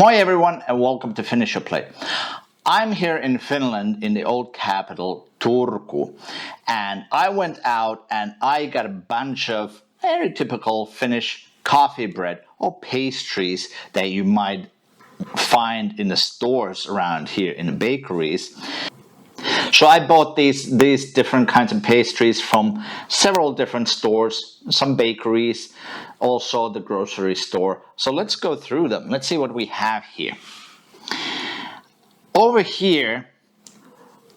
Moi everyone and welcome to Finnish Play. I'm here in Finland in the old capital Turku, and I went out and I got a bunch of very typical Finnish coffee bread or pastries that you might find in the stores around here in the bakeries. So I bought these different kinds of pastries from several different stores, some bakeries, also the grocery store. So let's go through them. Let's see what we have here. Over here,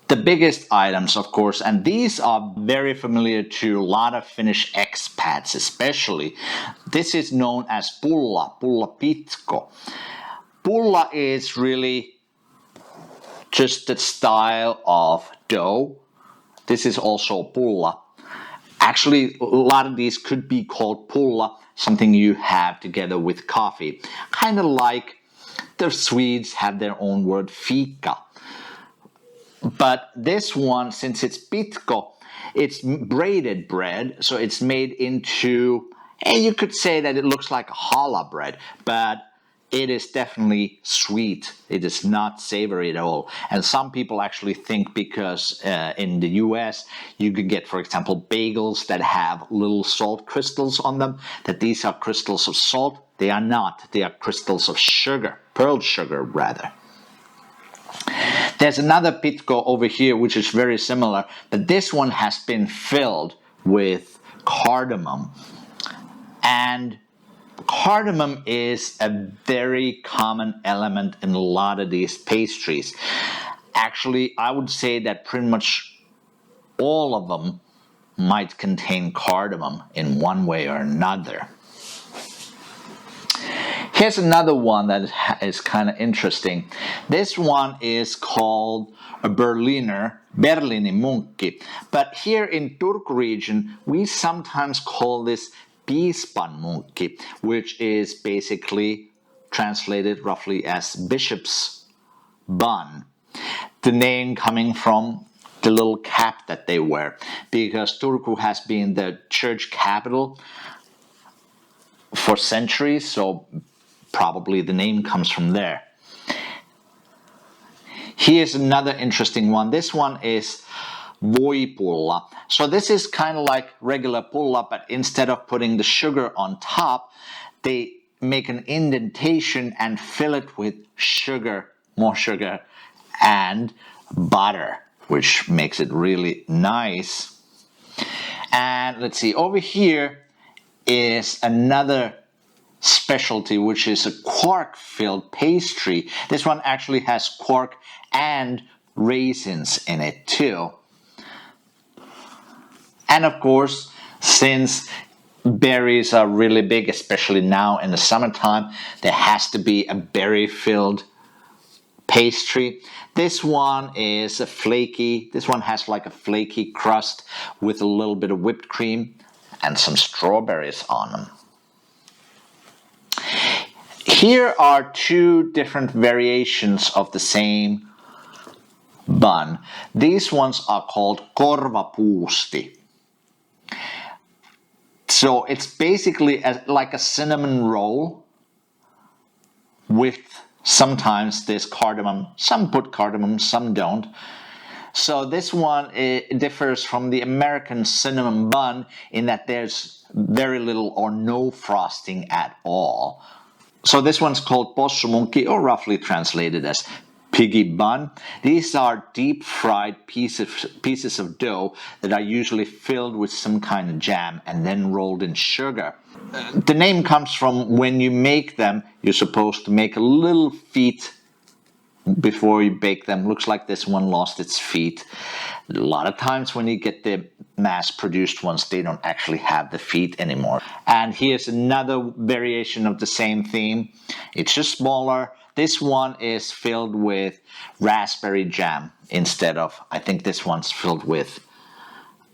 the biggest items, of course, and these are very familiar to a lot of Finnish expats especially. This is known as pulla pitko. Pulla is really just the style of dough. This is also pulla. Actually, a lot of these could be called pulla, something you have together with coffee. Kind of like the Swedes have their own word fika. But this one, since it's pitko, it's braided bread, so it's made into, you could say that it looks like a challah bread, but it is definitely sweet. It is not savory at all. And some people actually think because in the US you could get, for example, bagels that have little salt crystals on them, that these are crystals of salt. They are not. They are crystals of sugar, pearl sugar rather. There's another pitko over here which is very similar, but this one has been filled with cardamom. And cardamom is a very common element in a lot of these pastries. Actually, I would say that pretty much all of them might contain cardamom in one way or another. Here's another one that is kind of interesting. This one is called a Berliner munkki. But here in Turku region, we sometimes call this piispanmunkki, which is basically translated roughly as bishop's bun. The name coming from the little cap that they wear, because Turku has been the church capital for centuries, so probably the name comes from there. Here's another interesting one. This one is voipulla. So this is kind of like regular pulla, but instead of putting the sugar on top, they make an indentation and fill it with sugar, more sugar, and butter, which makes it really nice. And let's see, over here is another specialty, which is a quark-filled pastry. This one actually has quark and raisins in it too. And of course, since berries are really big, especially now in the summertime, there has to be a berry-filled pastry. This one is a flaky, this one has like a flaky crust with a little bit of whipped cream and some strawberries on them. Here are two different variations of the same bun. These ones are called korvapuusti. So it's basically like a cinnamon roll with sometimes this cardamom. Some put cardamom, some don't. So this one differs from the American cinnamon bun in that there's very little or no frosting at all. So this one's called possumunkki, or roughly translated as piggy bun. These are deep fried pieces of dough that are usually filled with some kind of jam and then rolled in sugar. The name comes from when you make them, you're supposed to make a little feet before you bake them. Looks like this one lost its feet. A lot of times when you get the mass-produced ones, they don't actually have the feet anymore. And here's another variation of the same theme. It's just smaller. This one is filled with raspberry jam instead of, I think this one's filled with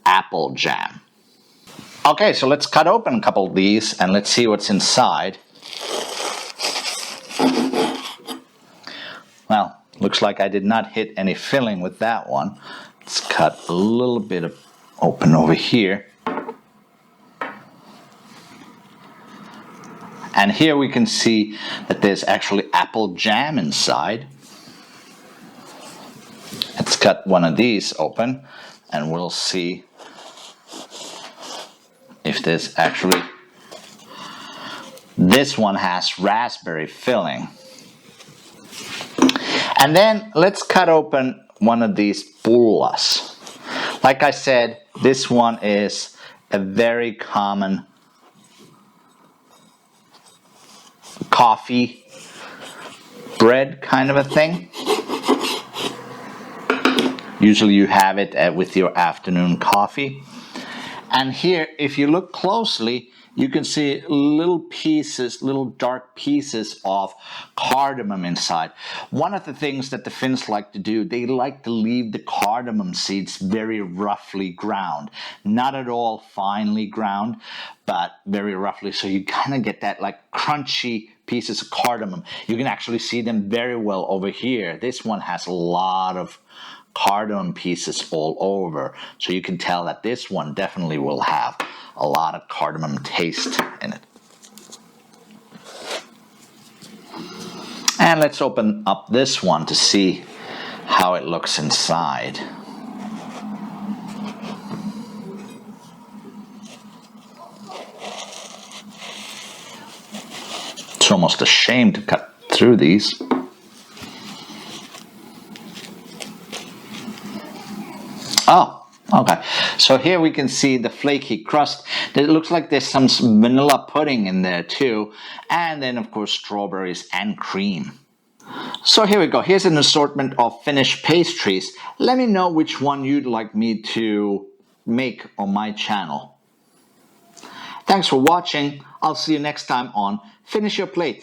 apple jam. Okay, so let's cut open a couple of these and let's see what's inside. Well, looks like I did not hit any filling with that one. Let's cut a little bit open over here. And here we can see that there's actually apple jam inside. Let's cut one of these open and we'll see if there's actually... This one has raspberry filling. And then let's cut open one of these Pullats. Like I said, this one is a very common coffee bread kind of a thing. Usually you have it with your afternoon coffee. And here, if you look closely, you can see little pieces, little dark pieces of cardamom inside. One of the things that the Finns like to do, they like to leave the cardamom seeds very roughly ground. Not at all finely ground, but very roughly. So you kind of get that like crunchy pieces of cardamom. You can actually see them very well over here. This one has a lot of cardamom pieces all over. So you can tell that this one definitely will have a lot of cardamom taste in it. And let's open up this one to see how it looks inside. It's almost a shame to cut through these. Oh, okay. So here we can see the flaky crust. It looks like there's some vanilla pudding in there too. And then, of course, strawberries and cream. So here we go. Here's an assortment of Finnish pastries. Let me know which one you'd like me to make on my channel. Thanks for watching. I'll see you next time on Finish Your Plate.